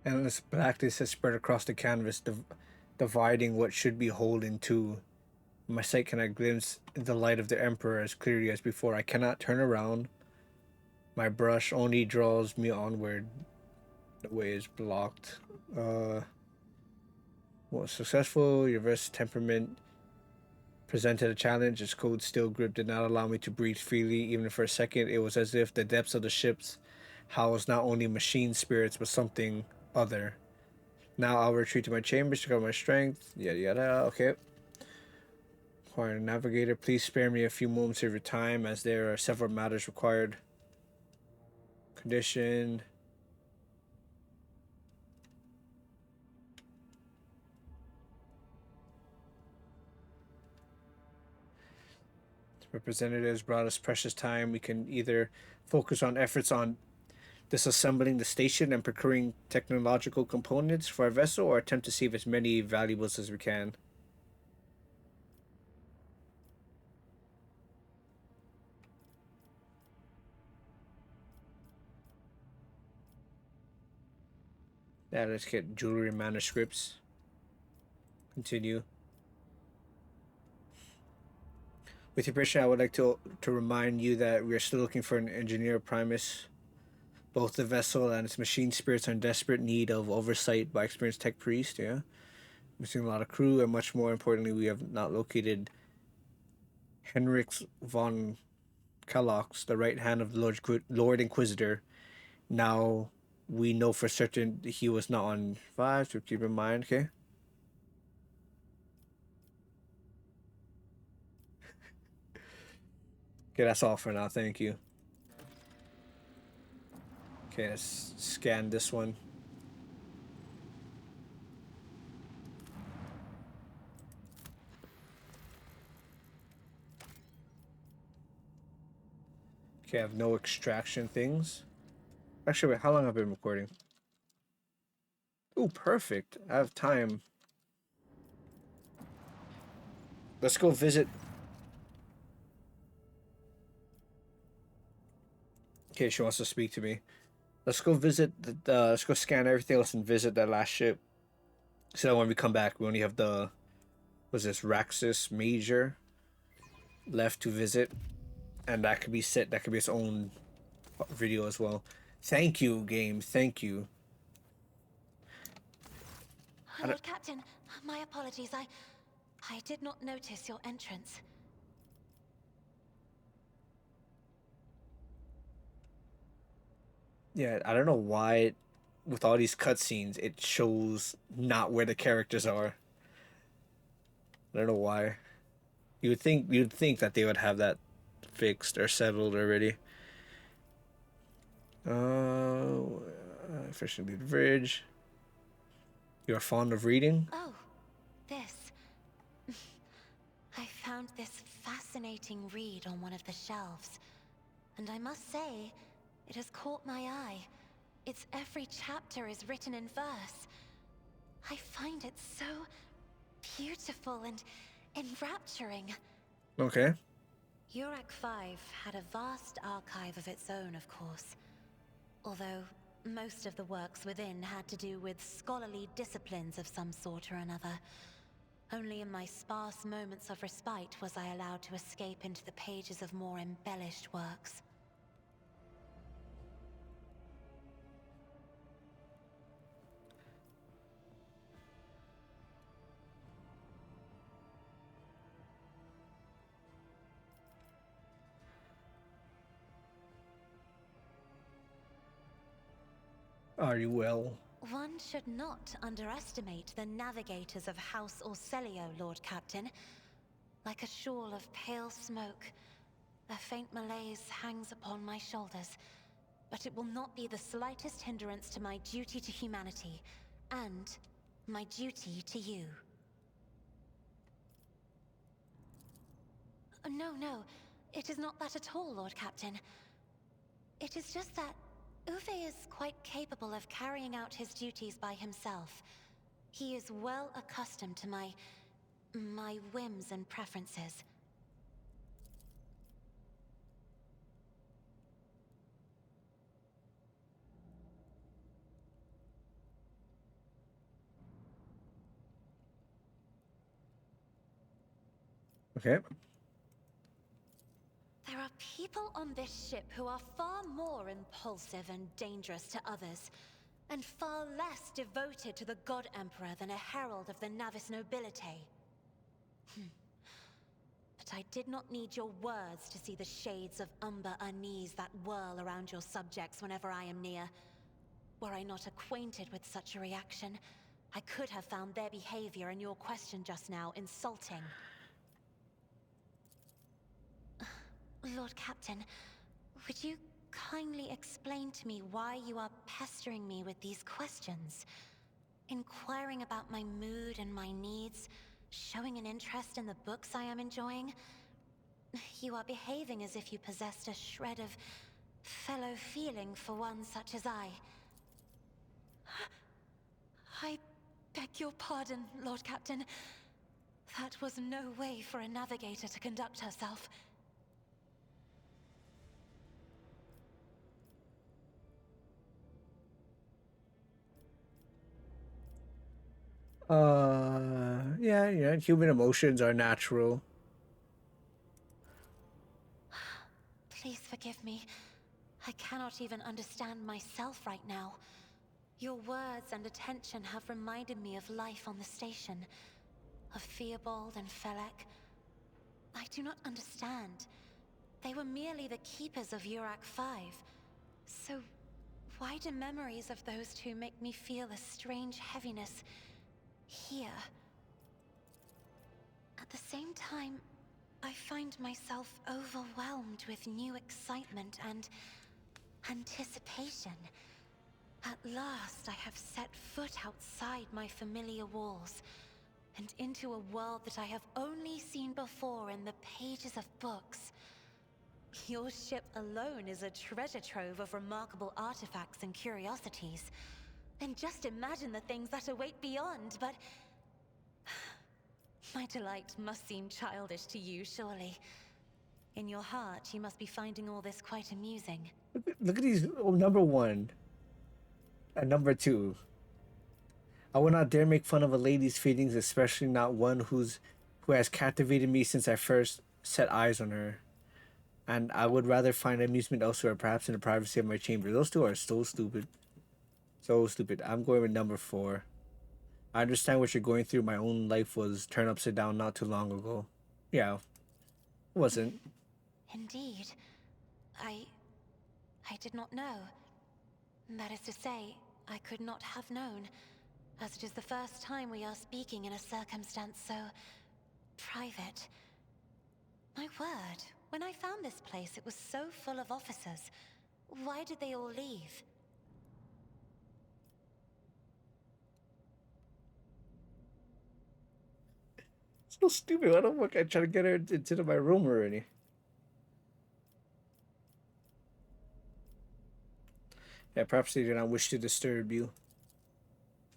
Endless blackness has spread across the canvas, dividing what should be whole in two. My sight cannot glimpse the light of the Emperor as clearly as before. I cannot turn around. My brush only draws me onward. The way is blocked. Was successful. Your verse temperament presented a challenge. Its cold steel grip did not allow me to breathe freely, even for a second. It was as if the depths of the ships housed not only machine spirits, but something other. Now I'll retreat to my chambers to cover my strength. Yada yada. Okay. Acquire a navigator. Please spare me a few moments of your time, as there are several matters required. Condition. Representatives brought us precious time. We can either focus on efforts on disassembling the station and procuring technological components for our vessel, or attempt to save as many valuables as we can. Yeah, let's get jewelry and manuscripts. Continue. With your permission, I would like to remind you that we are still looking for an engineer primus. Both the vessel and its machine spirits are in desperate need of oversight by experienced tech priest. Yeah, missing a lot of crew, and much more importantly, we have not located Henrik von Kellogg's, the right hand of the Lord Inquisitor. Now we know for certain he was not on 5, so keep in mind, okay? Okay, that's all for now. Thank you. Okay, let's scan this one. Okay, I have no extraction things. Actually, wait, how long have I been recording? Oh, perfect. I have time. Let's go visit. Okay, she wants to speak to me. Let's go visit let's go scan everything else and visit that last ship. So that when we come back, we only have the, what's this, Raxus Major left to visit. And that could be set, that could be its own video as well. Thank you, game. Thank you. Lord Captain, my apologies. I did not notice your entrance. Yeah, I don't know why, with all these cutscenes, it shows not where the characters are. I don't know why. You'd think that they would have that fixed or settled already. Efficiently the bridge. You're fond of reading? Oh, this. I found this fascinating read on one of the shelves. And I must say, it has caught my eye. Its every chapter is written in verse. I find it so beautiful and enrapturing. Okay. Eurac 5 had a vast archive of its own, of course. Although most of the works within had to do with scholarly disciplines of some sort or another. Only in my sparse moments of respite was I allowed to escape into the pages of more embellished works. Are you well? One should not underestimate the navigators of House Orselio, Lord Captain. Like a shawl of pale smoke, a faint malaise hangs upon my shoulders, but it will not be the slightest hindrance to my duty to humanity, and my duty to you. No, it is not that at all, Lord Captain. It is just that Uwe is quite capable of carrying out his duties by himself. He is well accustomed to my whims and preferences. Okay. There are people on this ship who are far more impulsive and dangerous to others, and far less devoted to the God Emperor than a herald of the Navis nobility. But I did not need your words to see the shades of umber unease that whirl around your subjects whenever I am near. Were I not acquainted with such a reaction, I could have found their behavior in your question just now insulting. Lord Captain, would you kindly explain to me why you are pestering me with these questions? Inquiring about my mood and my needs, showing an interest in the books I am enjoying? You are behaving as if you possessed a shred of fellow feeling for one such as I. I beg your pardon, Lord Captain. That was no way for a navigator to conduct herself. Yeah, human emotions are natural. Please forgive me. I cannot even understand myself right now. Your words and attention have reminded me of life on the station, of Theobald and Felek. I do not understand. They were merely the keepers of Eurac 5. So, why do memories of those two make me feel a strange heaviness here? At the same time, I find myself overwhelmed with new excitement and anticipation. At last, I have set foot outside my familiar walls, and into a world that I have only seen before in the pages of books. Your ship alone is a treasure trove of remarkable artifacts and curiosities. And just imagine the things that await beyond, but... My delight must seem childish to you, surely. In your heart, you must be finding all this quite amusing. Look at these. Oh, number 1 and number 2. I would not dare make fun of a lady's feelings, especially not one who has captivated me since I first set eyes on her. And I would rather find amusement elsewhere, perhaps in the privacy of my chamber. Those two are so stupid. So stupid. I'm going with number 4. I understand what you're going through. My own life was turned upside down not too long ago. Yeah, it wasn't. Indeed. I did not know. That is to say, I could not have known, as it is the first time we are speaking in a circumstance so... private. My word, when I found this place, it was so full of officers. Why did they all leave? So stupid. Why the fuck I try to get her into my room already? Yeah, perhaps they do not wish to disturb you.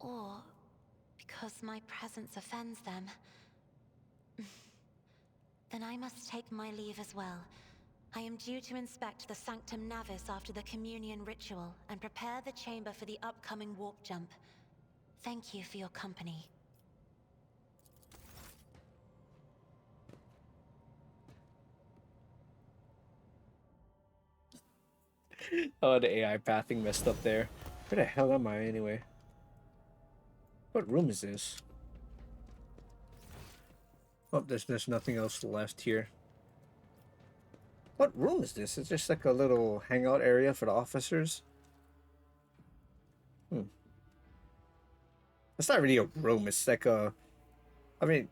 Or because my presence offends them. Then I must take my leave as well. I am due to inspect the Sanctum Navis after the communion ritual and prepare the chamber for the upcoming warp jump. Thank you for your company. Oh, the AI pathing messed up there. Where the hell am I anyway? What room is this? Oh, there's nothing else left here. What room is this? It's just like a little hangout area for the officers. It's not really a room. It's like a... I mean...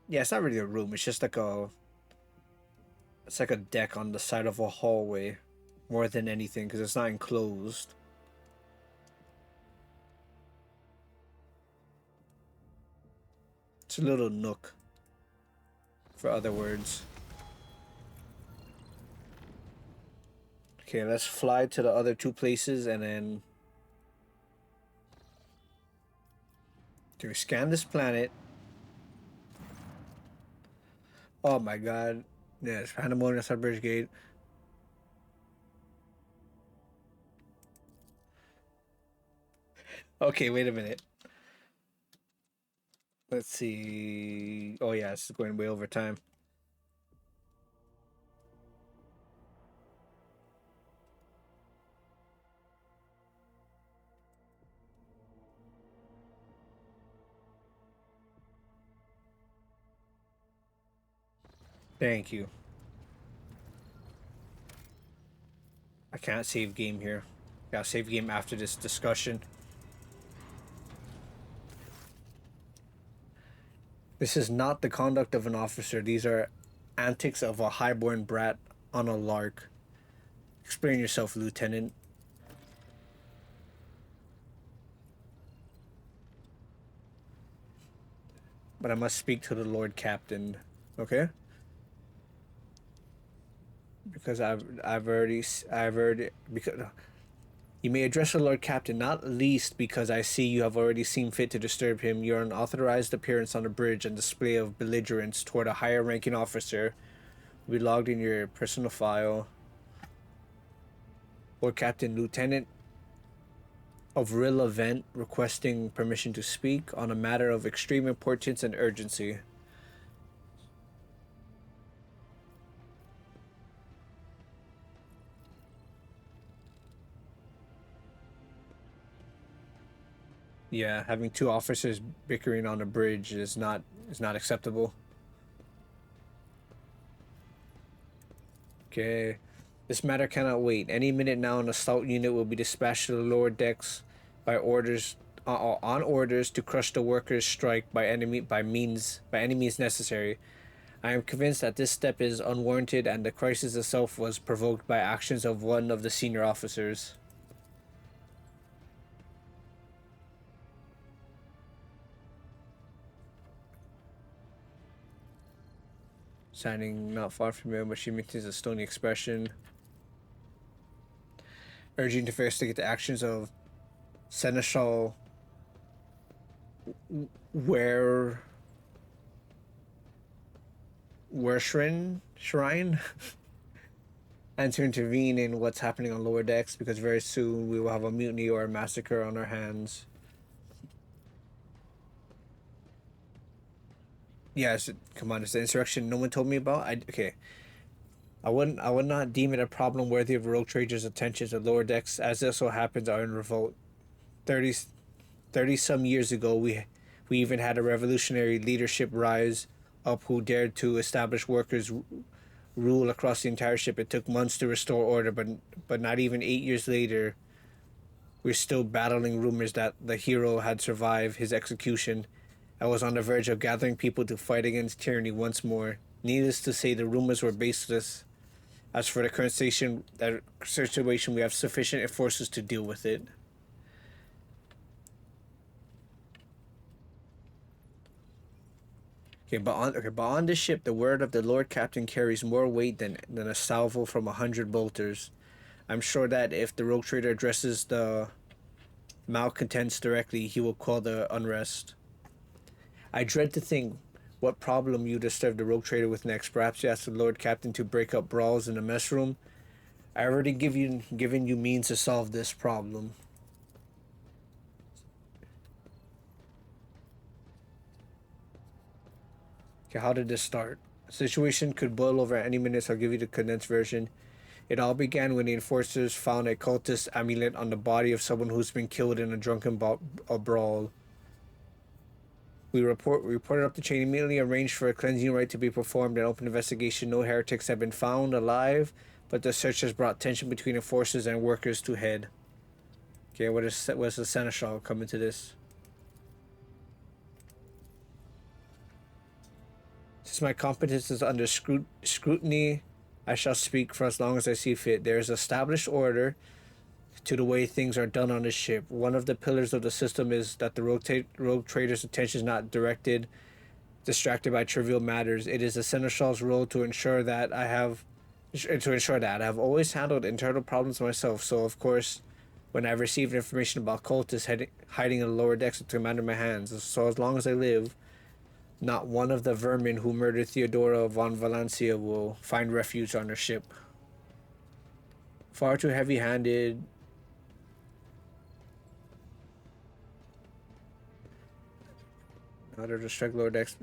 Yeah, it's not really a room. It's just like a... It's like a deck on the side of a hallway. More than anything, because it's not enclosed. It's a little nook. For other words. Okay, let's fly to the other two places and then... Do we scan this planet? Oh my god. Yes, Pandemonium Bridge Gate. Okay, wait a minute. Let's see. Oh yeah, this is going way over time. Thank you. I can't save game here. Gotta save game after this discussion. This is not the conduct of an officer. These are antics of a highborn brat on a lark. Explain yourself, Lieutenant. But I must speak to the Lord Captain. Okay? Because I've already because you may address the Lord Captain, not least because I see you have already seen fit to disturb him. Your unauthorized appearance on the bridge and display of belligerence toward a higher ranking officer will be logged in your personal file. Lord Captain, Lieutenant of Real Event requesting permission to speak on a matter of extreme importance and urgency. Yeah, having two officers bickering on a bridge is not acceptable. Okay. This matter cannot wait. Any minute now, an assault unit will be dispatched to the lower decks by orders on orders to crush the workers' strike by any means necessary. I am convinced that this step is unwarranted and the crisis itself was provoked by actions of one of the senior officers. Standing not far from him, but she maintains a stony expression. Urging to investigate the actions of Seneschal Shrine and to intervene in what's happening on lower decks because very soon we will have a mutiny or a massacre on our hands. Yes, come on, it's the insurrection no one told me about. I would not deem it a problem worthy of rogue traders' attention to lower decks, as this so happens are in revolt. 30 some years ago, we even had a revolutionary leadership rise up who dared to establish workers' rule across the entire ship. It took months to restore order, but not even 8 years later, we're still battling rumors that the hero had survived his execution. I was on the verge of gathering people to fight against tyranny once more. Needless to say, the rumors were baseless. As for the current situation, we have sufficient forces to deal with it. But on this ship, the word of the Lord Captain carries more weight than a salvo from 100 bolters. I'm sure that if the rogue trader addresses the malcontents directly, he will quell the unrest. I dread to think what problem you disturb the rogue trader with next. Perhaps you ask the Lord Captain to break up brawls in the mess room. I already given you means to solve this problem. Okay, how did this start? The situation could boil over at any minute, so I'll give you the condensed version. It all began when the enforcers found a cultist amulet on the body of someone who's been killed in a drunken brawl. We reported up the chain immediately, arranged for a cleansing rite to be performed, and open investigation. No heretics have been found alive, but the search has brought tension between enforcers and workers to head. Okay, what's the seneschal come into this? Since my competence is under scrutiny, I shall speak for as long as I see fit. There is established order to the way things are done on the ship. One of the pillars of the system is that the rogue trader's attention is not distracted by trivial matters. It is the seneschal's role to ensure that I have always handled internal problems myself. So of course, when I've received information about cultists hiding in the lower decks, it's command in my hands. So as long as I live, not one of the vermin who murdered Theodora von Valencia will find refuge on their ship. Far too heavy-handed. How to distract lower decks.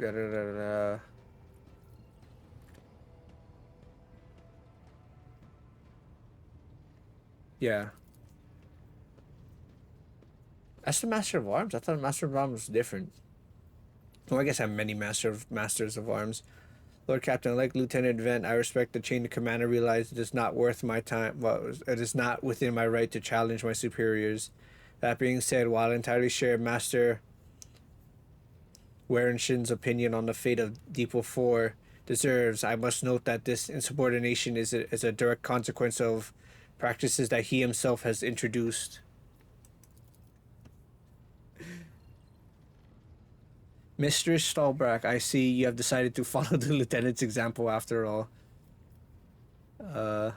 Yeah. That's the Master of Arms? I thought Master of Arms was different. Well, I guess I'm many Masters of Arms. Lord Captain, like Lieutenant Vent, I respect the chain of command and realize it is not worth my time. Well, it is not within my right to challenge my superiors. That being said, while I entirely share Master Warenshin's opinion on the fate of Depot 4 deserves, I must note that this insubordination is a direct consequence of practices that he himself has introduced. Mr. Stallbrack, I see you have decided to follow the lieutenant's example after all. Do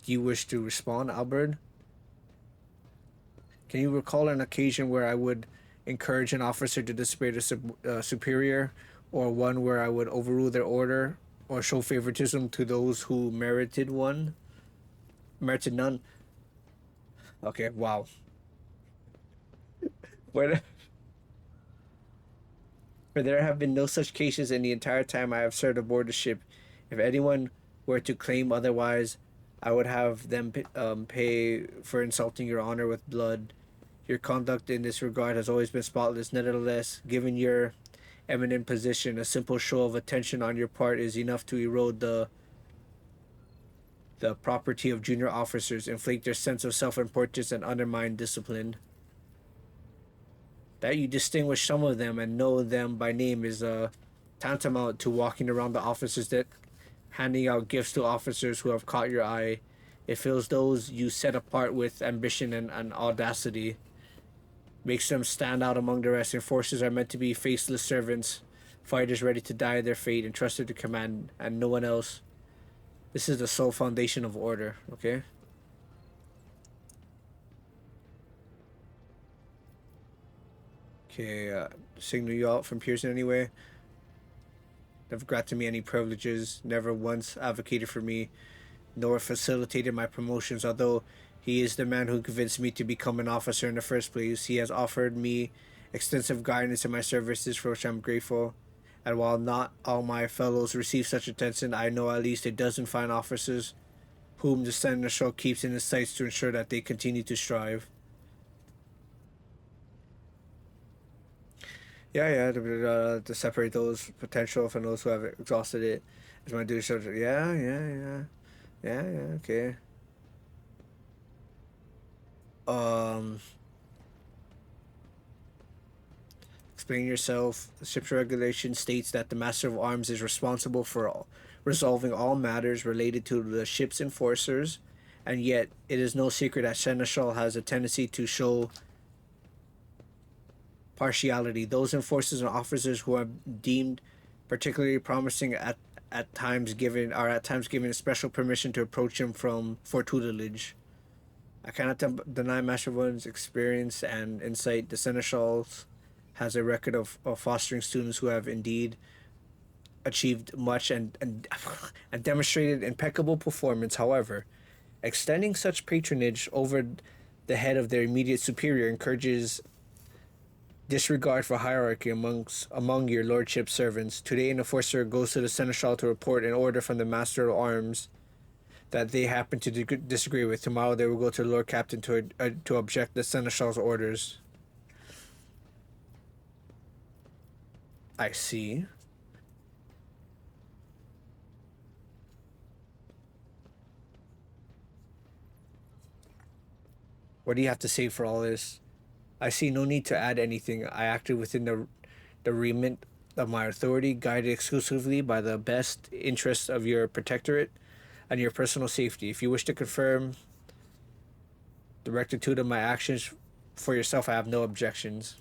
you wish to respond, Albert? Can you recall an occasion where I would encourage an officer to disobey a superior, or one where I would overrule their order, or show favoritism to those who merited none? Okay, wow. For there have been no such cases in the entire time I have served aboard the ship. If anyone were to claim otherwise, I would have them pay for insulting your honor with blood. Your conduct in this regard has always been spotless. Nevertheless, given your eminent position, a simple show of attention on your part is enough to erode the property of junior officers, inflate their sense of self-importance, and undermine discipline. That you distinguish some of them and know them by name is tantamount to walking around the officers' deck, handing out gifts to officers who have caught your eye. It fills those you set apart with ambition and audacity, makes them stand out among the rest. Enforcers are meant to be faceless servants, fighters ready to die their fate, entrusted to command, and no one else. This is the sole foundation of order, okay? Okay, signal you out from Pearson anyway. Never granted me any privileges, never once advocated for me, nor facilitated my promotions, although he is the man who convinced me to become an officer in the first place. He has offered me extensive guidance in my services, for which I'm grateful. And while not all my fellows receive such attention, I know at least a dozen fine officers whom the Seneschal keeps in his sights to ensure that they continue to strive. Yeah, to separate those potential from those who have exhausted it is my duty. So yeah, okay. Explain yourself. The ship's regulation states that the Master of Arms is responsible for resolving all matters related to the ship's enforcers, and yet it is no secret that Seneschal has a tendency to show partiality. Those enforcers and officers who are deemed particularly promising at times given special permission to approach him for tutelage. I cannot deny Master One's experience and insight. The Seneschals has a record of fostering students who have indeed achieved much and demonstrated impeccable performance. However, extending such patronage over the head of their immediate superior encourages disregard for hierarchy among your lordship's servants. Today, an enforcer goes to the seneschal to report an order from the master of arms that they happen to disagree with. Tomorrow, they will go to the lord captain to object the seneschal's orders. I see. What do you have to say for all this? I see no need to add anything. I acted within the remit of my authority, guided exclusively by the best interests of your protectorate and your personal safety. If you wish to confirm the rectitude of my actions for yourself, I have no objections.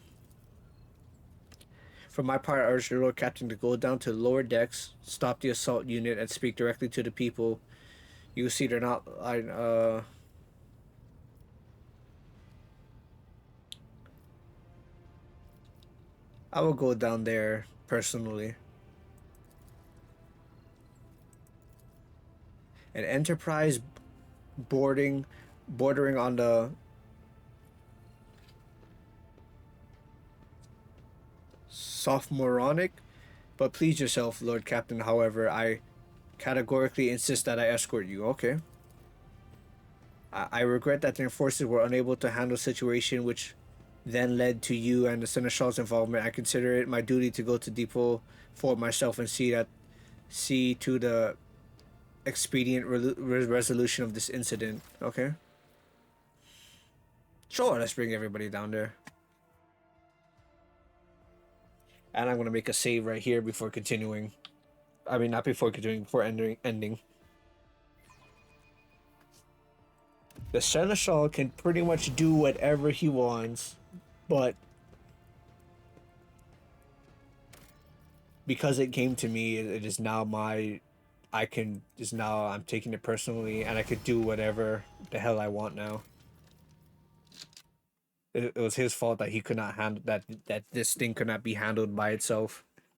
For my part, I urge the Lord Captain to go down to the lower decks, stop the assault unit, and speak directly to the people. You see, they're not. I will go down there personally. An enterprise bordering on the sophomoronic, but please yourself, Lord Captain. However, I categorically insist that I escort you. Okay. I regret that the enforcers were unable to handle the situation which then led to you and the Seneschal's involvement. I consider it my duty to go to Depot for myself and see to the expedient resolution of this incident. Okay. Sure, let's bring everybody down there. And I'm gonna make a save right here before continuing. I mean, not before continuing, before ending. The Seneschal can pretty much do whatever he wants, but because it came to me, it is now I'm taking it personally, and I could do whatever the hell I want now. It was his fault that he could not handle that this thing could not be handled by itself.